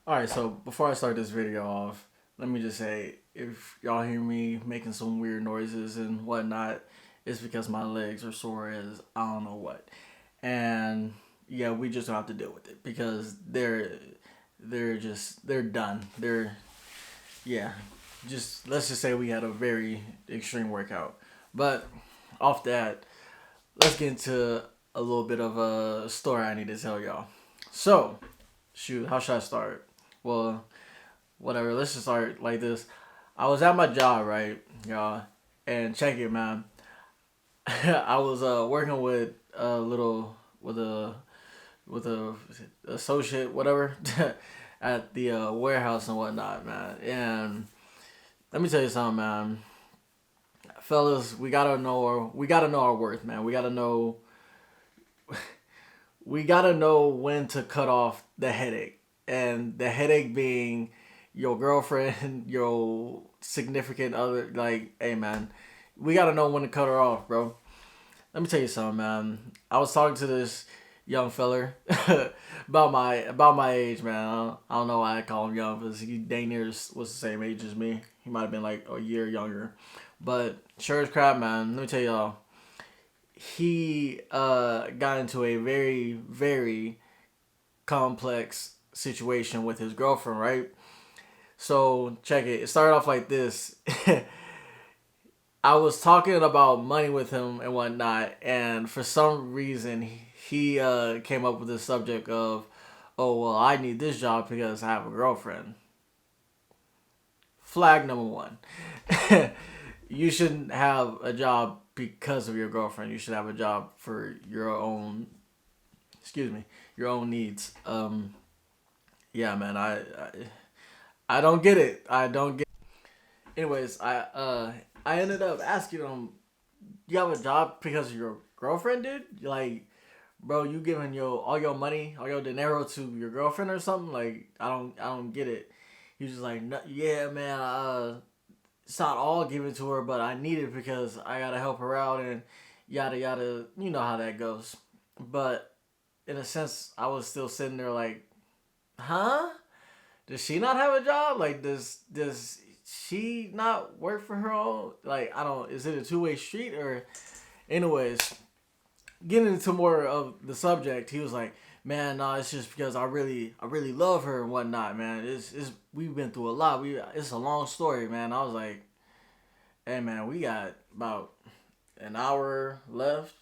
Alright, so before I start this video off, let me just say, if y'all hear me making some weird noises and whatnot, it's because my legs are sore as I don't know what. And yeah, we just don't have to deal with it because they're done. Yeah, just let's just say we had a very extreme workout. But off that, let's get into a little bit of a story I need to tell y'all. So, shoot, how should I start? Well, whatever. Let's just start like this. I was at my job, right, y'all, and check it, man. I was working with a little with a associate, whatever, at the warehouse and whatnot, man. And let me tell you something, man. Fellas, we gotta know our worth, man. We gotta know when to cut off the headache, and the headache being your girlfriend, your significant other. Like, hey, man, we gotta know when to cut her off, bro. Let me tell you something, man. I was talking to this young feller about my age, man. I don't know why I call him young because he dang near was the same age as me. He might have been like a year younger, but sure as crap, man. Let me tell y'all, he got into a very very complex situation with his girlfriend, right? So check it. It started off like this. I was talking about money with him and whatnot, and for some reason he came up with the subject of, oh well, I need this job because I have a girlfriend. Flag number one. You shouldn't have a job because of your girlfriend. You should have a job for your own, excuse me, your own needs. Yeah, man, I don't get it. I don't get. Anyways, I ended up asking him, "You have a job because of your girlfriend, dude? Like, bro, you giving your all your money, all your dinero to your girlfriend or something? Like, I don't get it." He was just like, "No, yeah, man. It's not all given to her, but I need it because I gotta help her out and yada yada. You know how that goes." But in a sense, I was still sitting there like, "Huh? Does she not have a job? Like, does she not work for her own? Like, I don't. Is it a two-way street or?" Anyways, getting into more of the subject, he was like, "Man, no, it's just because I really love her and whatnot, man. It's we've been through a lot. It's a long story, man." I was like, "Hey, man, we got about an hour left.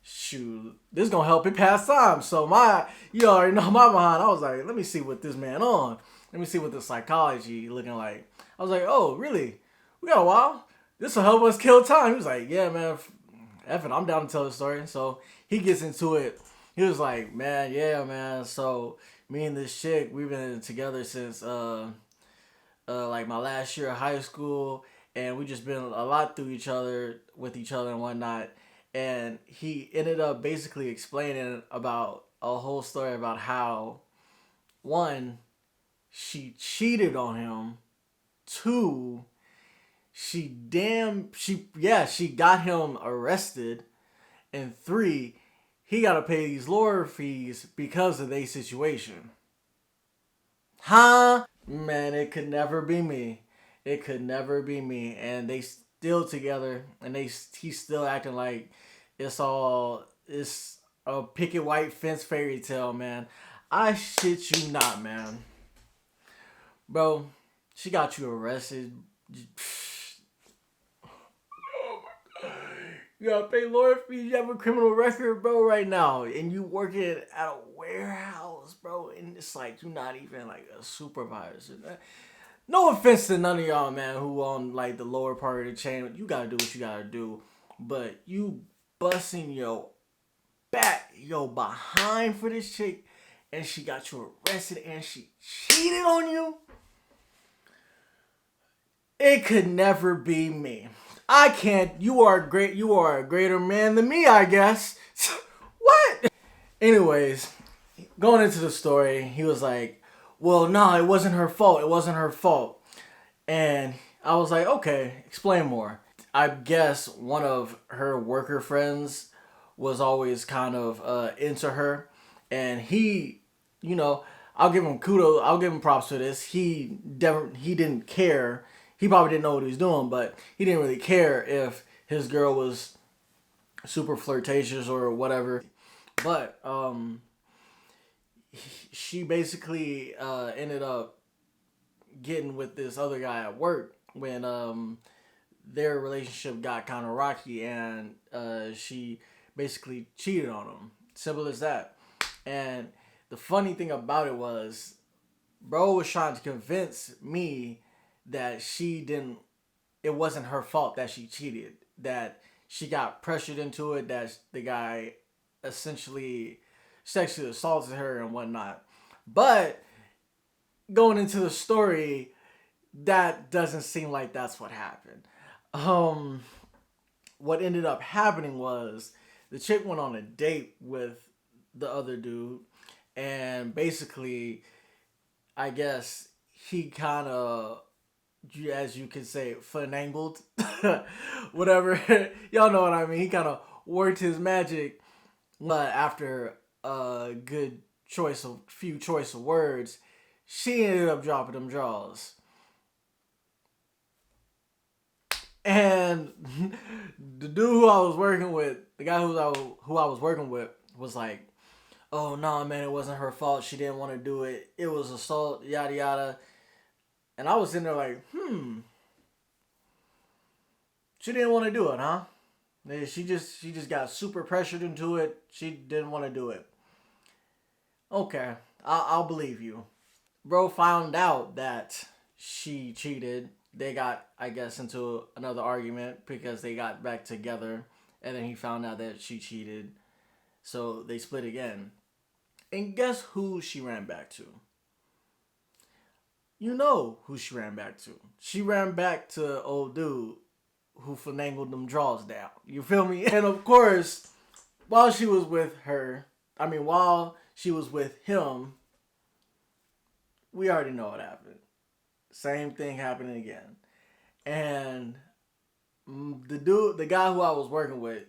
Shoot, this gonna help it pass time." So you already know my behind. I was like, let me see what this man on. Let me see what the psychology looking like. I was like, oh, really? We got a while. This will help us kill time. He was like, yeah, man. F it, I'm down to tell the story. So he gets into it. He was like, man, yeah, man. So me and this chick, we've been together since like my last year of high school, and we just been a lot through each other with each other and whatnot. And he ended up basically explaining about a whole story about how, one, she cheated on him, two, she got him arrested, and three, he got to pay these lawyer fees because of their situation. Huh? Man, it could never be me. It could never be me. And they still together, and he's still acting like it's a picket white fence fairy tale, man. I shit you not, man. Bro, she got you arrested. You gotta pay lawyer fees. You have a criminal record, bro, right now, and you working at a warehouse, bro. And it's like you're not even like a supervisor. No offense to none of y'all, man, who on like the lower part of the chain. You gotta do what you gotta do, but you busting your back, your behind for this chick, and she got you arrested, and she cheated on you. It could never be me. I can't. You are great. You are a greater man than me, I guess. What? Anyways, going into the story, he was like, "Well, no, it wasn't her fault. It wasn't her fault." And I was like, "Okay, explain more." I guess one of her worker friends was always kind of into her, and he, you know, I'll give him kudos. I'll give him props for this. He didn't care. He probably didn't know what he was doing, but he didn't really care if his girl was super flirtatious or whatever. But she basically ended up getting with this other guy at work when their relationship got kind of rocky, and she basically cheated on him. Simple as that. And the funny thing about it was, bro was trying to convince me that she didn't. It wasn't her fault that she cheated. That she got pressured into it. That the guy essentially sexually assaulted her and whatnot. But going into the story, that doesn't seem like that's what happened. Um, what ended up happening was the chick went on a date with the other dude, and basically, I guess he kind of, as you could say, finagled, whatever. Y'all know what I mean. He kind of worked his magic, but after a good few choice of words, she ended up dropping them draws. And the dude who I was working with, the guy who I was working with, was like, "Oh no, man, it wasn't her fault. She didn't want to do it. It was assault, yada yada." And I was sitting there like, she didn't want to do it, huh? She just got super pressured into it. She didn't want to do it. Okay, I'll believe you. Bro found out that she cheated. They got, I guess, into another argument because they got back together, and then he found out that she cheated. So they split again. And guess who she ran back to? You know who she ran back to. She ran back to old dude who finagled them draws down. You feel me? And of course, while she was with her, while she was with him, we already know what happened. Same thing happening again. And the guy who I was working with,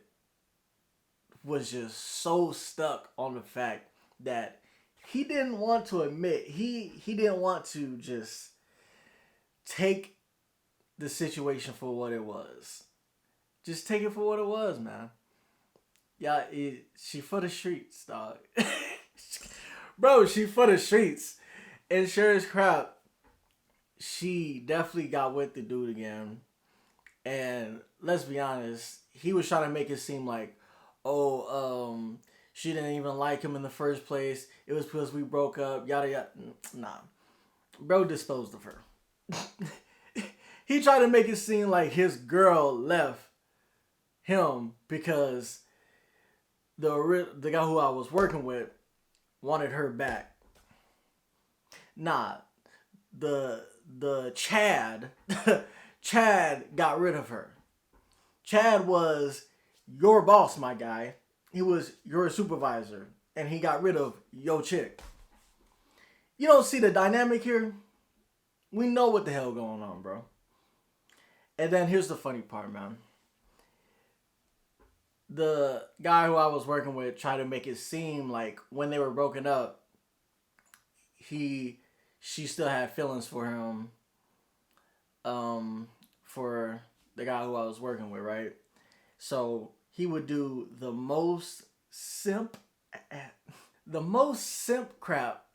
was just so stuck on the fact that he didn't want to admit, he didn't want to just take the situation for what it was. Just take it for what it was, man. Yeah, she for the streets, dog. Bro, she for the streets. And sure as crap, she definitely got with the dude again. And let's be honest, he was trying to make it seem like, she didn't even like him in the first place. It was because we broke up, yada yada. Nah. Bro disposed of her. He tried to make it seem like his girl left him because the guy who I was working with wanted her back. Nah. The Chad Chad got rid of her. Chad was your boss, my guy. He was your supervisor, and he got rid of your chick. You don't see the dynamic here? We know what the hell going on, bro. And then here's the funny part, man. The guy who I was working with tried to make it seem like when they were broken up, she still had feelings for him, for the guy who I was working with, right? So he would do the most simp crap,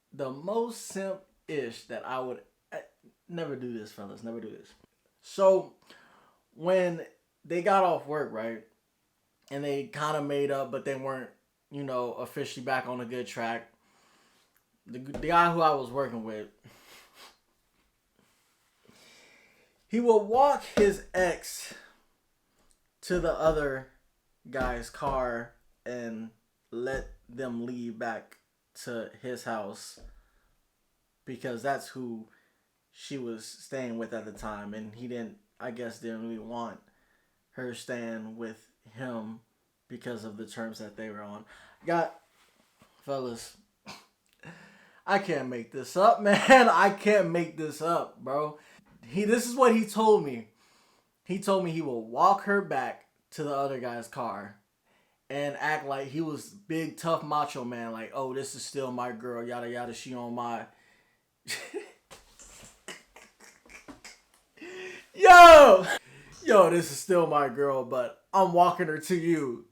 the most simp ish that I would never do this, fellas, never do this. So when they got off work, right, and they kind of made up, but they weren't, officially back on a good track. The guy who I was working with, he would walk his ex to the other guy's car and let them leave back to his house because that's who she was staying with at the time, and he didn't really want her staying with him because of the terms that they were on. Fellas, I can't make this up, man. I can't make this up, bro. This is what he told me. He told me he will walk her back to the other guy's car and act like he was big tough macho man, like, oh, this is still my girl, yada yada, she on my yo, yo, this is still my girl, but I'm walking her to you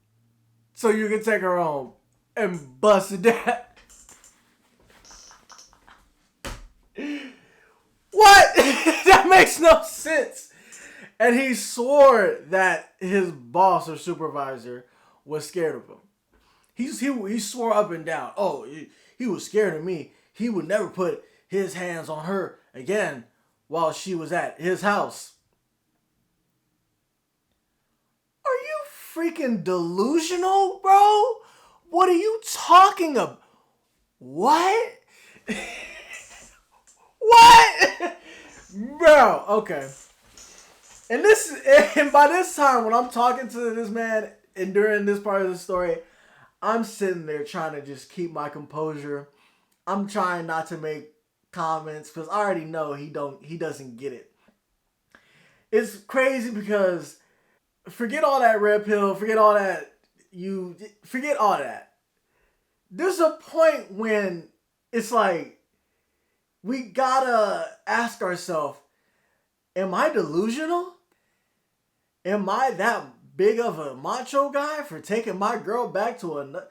so you can take her home and bust it down. What? That makes no sense. And he swore that his boss or supervisor was scared of him. He swore up and down. Oh, he was scared of me. He would never put his hands on her again while she was at his house. Are you freaking delusional, bro? What are you talking about? What? What? Bro, okay. And by this time when I'm talking to this man and during this part of the story, I'm sitting there trying to just keep my composure. I'm trying not to make comments because I already know he doesn't get it. It's crazy because forget all that red pill, forget all that forget all that. There's a point when it's like we gotta ask ourselves, am I delusional? Am I that big of a macho guy for taking my girl back to a...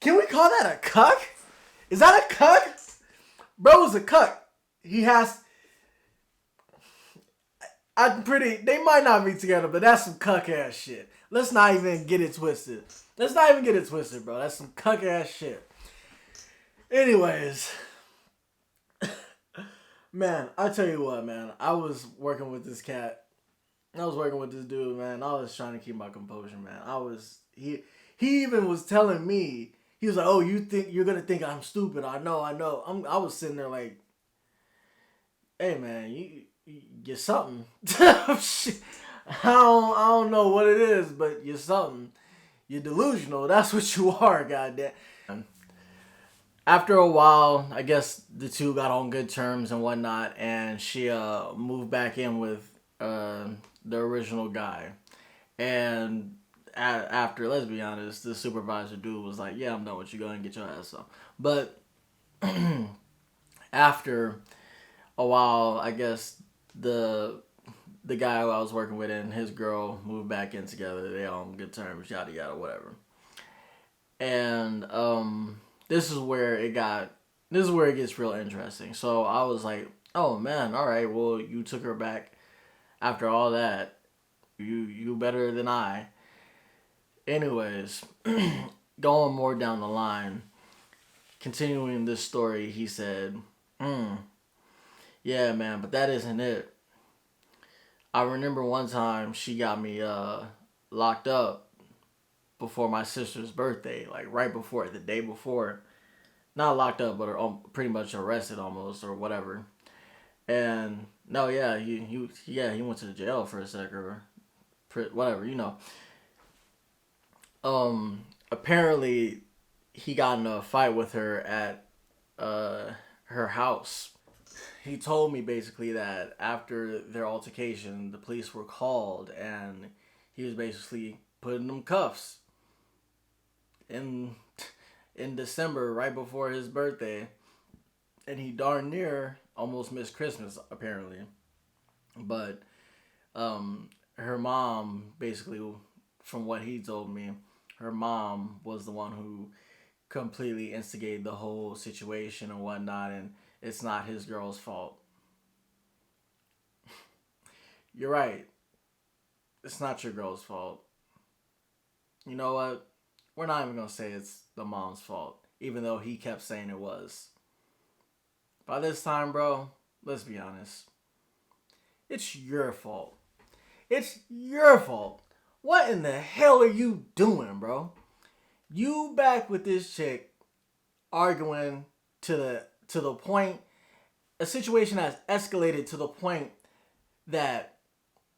Can we call that a cuck? Is that a cuck? Bro is a cuck. He has... They might not be together, but that's some cuck ass shit. Let's not even get it twisted. Bro. That's some cuck ass shit. Anyways... Man, I tell you what, man. I was working with this cat. I was working with this dude, man. I was trying to keep my composure, man. He even was telling me, he was like, oh, you're going to think I'm stupid. I know. I was sitting there like, hey, man, you get something. I don't know what it is, but you're something. You're delusional. That's what you are, goddamn. After a while, I guess the two got on good terms and whatnot, and she moved back in with the original guy. And after, let's be honest, the supervisor dude was like, yeah, I'm done with you, go ahead and get your ass up. But after a while, I guess the guy who I was working with and his girl moved back in together. They all on good terms, yada yada, whatever. And this is where it gets real interesting. So I was like, oh man, all right, well, you took her back after all that. You better than I. Anyways, going more down the line, continuing this story, he said, yeah, man, but that isn't it. I remember one time she got me locked up before my sister's birthday, like right before, the day before. Not locked up, but pretty much arrested almost, or whatever. And no, yeah, he went to the jail for a sec, or whatever, you know. Apparently he got in a fight with her at her house. He told me basically that after their altercation, the police were called and he was basically put in them cuffs in December, right before his birthday, and he darn near almost missed Christmas, apparently. But her mom, basically, from what he told me, her mom was the one who completely instigated the whole situation and whatnot, and it's not his girl's fault. You're right. It's not your girl's fault. You know what? We're not even going to say it's the mom's fault, even though he kept saying it was. By this time, bro, let's be honest. It's your fault. It's your fault. What in the hell are you doing, bro? You back with this chick arguing to the point, a situation has escalated to the point that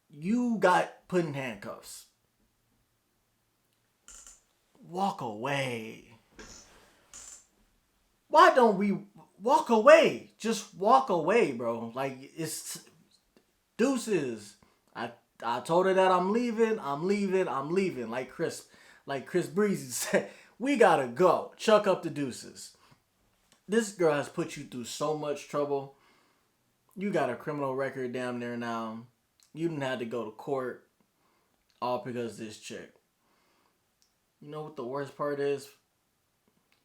you got put in handcuffs. Walk away. Why don't we walk away? Just walk away, bro. Like, it's deuces. I told her that I'm leaving. Like Chris Like Chris Breezy said, we gotta go. Chuck up the deuces. This girl has put you through so much trouble. You got a criminal record down there now. You didn't have to go to court all because of this chick. You know what the worst part is?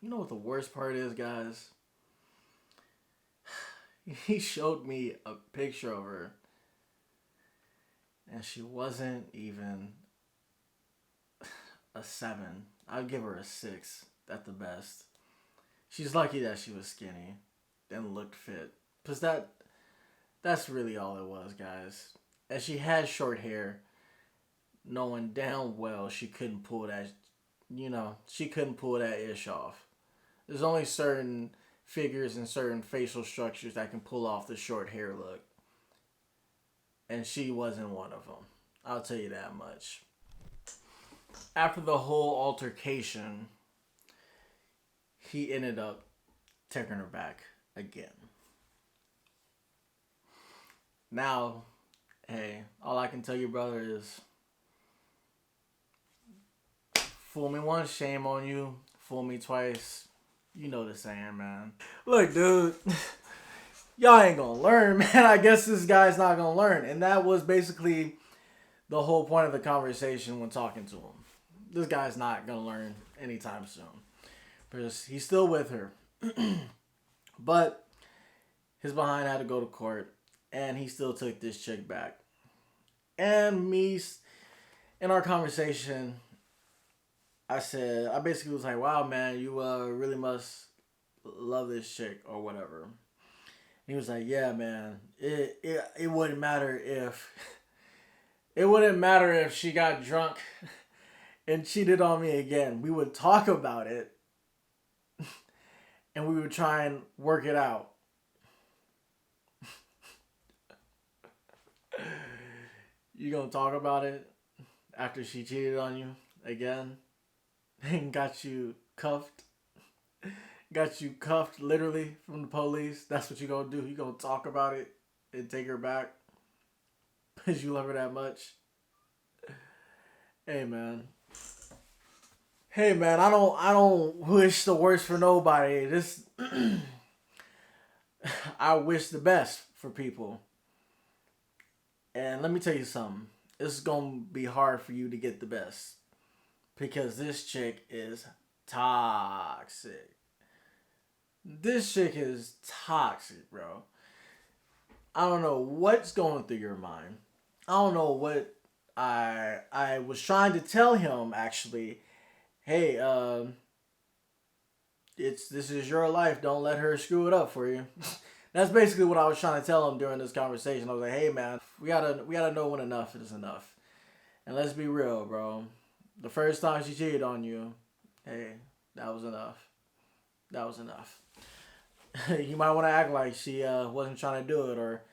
You know what the worst part is, guys? He showed me a picture of her, and she wasn't even a 7. I'd give her a 6 at the best. She's lucky that she was skinny and looked fit. Because that's really all it was, guys. And she had short hair, knowing damn well she couldn't pull that, she couldn't pull that ish off. There's only certain figures and certain facial structures that can pull off the short hair look. And she wasn't one of them. I'll tell you that much. After the whole altercation, he ended up taking her back again. Now, hey, all I can tell you, brother, is fool me once, shame on you. Fool me twice. You know the saying, man. Look, dude, y'all ain't gonna learn, man. I guess this guy's not gonna learn. And that was basically the whole point of the conversation when talking to him. This guy's not gonna learn anytime soon. Because he's still with her. But his behind had to go to court. And he still took this chick back. And me, in our conversation, I basically was like, wow, man, you really must love this chick or whatever. And he was like, yeah, man, it wouldn't matter if, it wouldn't matter if she got drunk and cheated on me again. We would talk about it and we would try and work it out. You gonna talk about it after she cheated on you again? And got you cuffed? Got you cuffed literally from the police? That's what you gonna do? You gonna talk about it and take her back? Because you love her that much? Hey man. Hey man, I don't wish the worst for nobody. This I wish the best for people. And let me tell you something. It's going to be hard for you to get the best. Because this chick is toxic. This chick is toxic, bro. I don't know what's going through your mind. I don't know what I was trying to tell him, actually. Hey, this is your life. Don't let her screw it up for you. That's basically what I was trying to tell him during this conversation. I was like, hey man, we gotta know when enough is enough. And let's be real, bro. The first time she cheated on you, hey, that was enough. That was enough. You might want to act like she wasn't trying to do it, or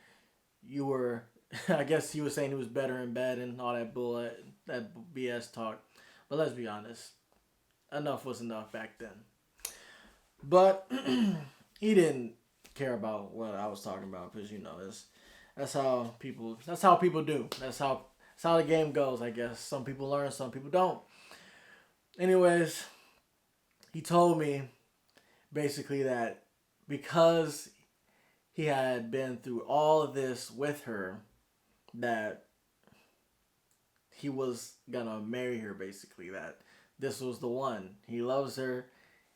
you were, I guess he was saying he was better in bed and all that bull, that BS talk. But let's be honest, enough was enough back then. But he didn't care about what I was talking about, because that's how people do. That's how the game goes, I guess. Some people learn, some people don't. Anyways, he told me basically that because he had been through all of this with her, that he was gonna marry her, basically, that this was the one. He loves her.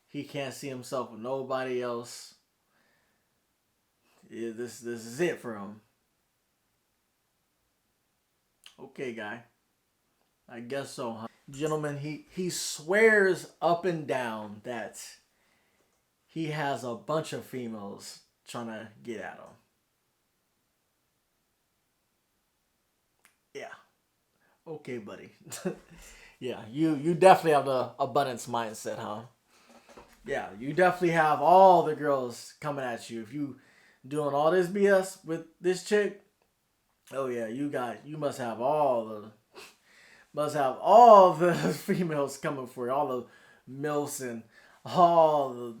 He can't see himself with nobody else. Yeah, this is it for him. Okay, guy. I guess so, huh? Gentlemen, he swears up and down that he has a bunch of females trying to get at him. Yeah. Okay, buddy. Yeah, you definitely have the abundance mindset, huh? Yeah, you definitely have all the girls coming at you. If you doing all this BS with this chick, oh yeah, you must have all the females coming for you, all the milfs and all the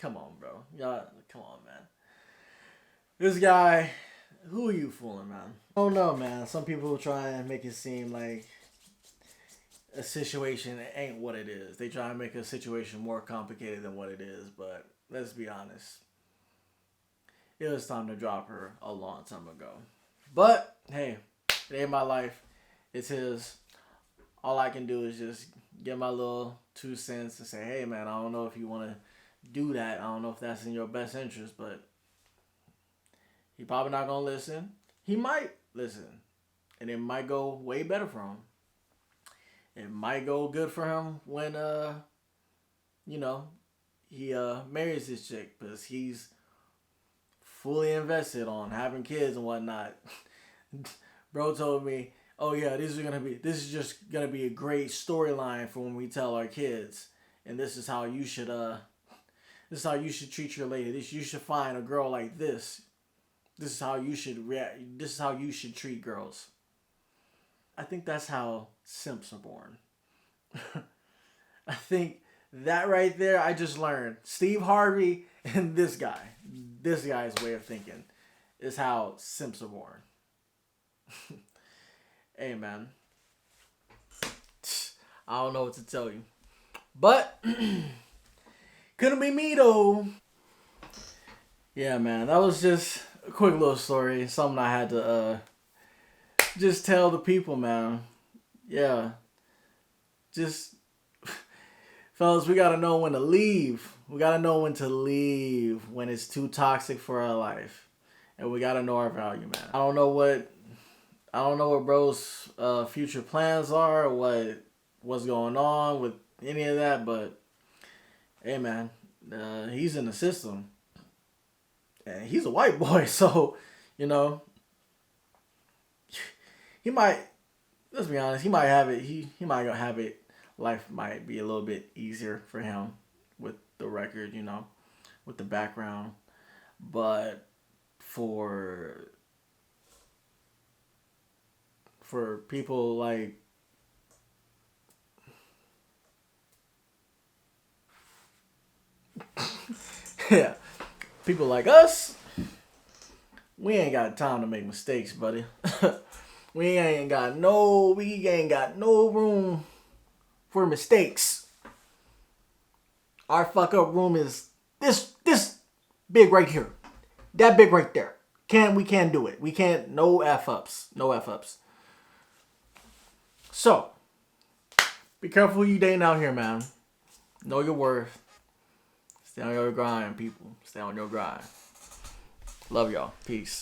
come on, bro. Yeah, come on, man. This guy, who are you fooling, man? I don't know, man. Some people try and make it seem like a situation ain't what it is. They try to make a situation more complicated than what it is. But let's be honest, it was time to drop her a long time ago. But hey, it ain't my life. It's his. All I can do is just get my little 2 cents and say, hey man, I don't know if you want to do that. I don't know if that's in your best interest, but he probably not gonna listen. He might listen, and it might go way better for him. It might go good for him when you know, he marries this chick because he's fully invested on having kids and whatnot. Bro told me, "Oh yeah, this is just gonna be a great storyline for when we tell our kids, and this is how you should treat your lady. You should find a girl like this. This is how you should react. This is how you should treat girls." I think that's how simps are born. I think that right there, I just learned Steve Harvey and this guy's way of thinking is how simps are born. Hey man, I don't know what to tell you, but couldn't be me though. Yeah, man, that was just a quick little story. Something I had to just tell the people, man. Yeah, just fellas, we gotta know when to leave. We gotta know when to leave when it's too toxic for our life, and we gotta know our value, man. I don't know what bro's future plans are, or what's going on with any of that, but hey, man, he's in the system, and he's a white boy, so you know he might. Let's be honest, he might have it. He might have it. Life might be a little bit easier for him with the record, you know, with the background, but for people like yeah, people like us, we ain't got time to make mistakes, buddy. We ain't got no room for mistakes. Our fuck up room is this big right here. That big right there. We can't do it. We can't, no F ups. No F ups. So, be careful who you dating out here, man. Know your worth. Stay on your grind, people. Stay on your grind. Love y'all. Peace.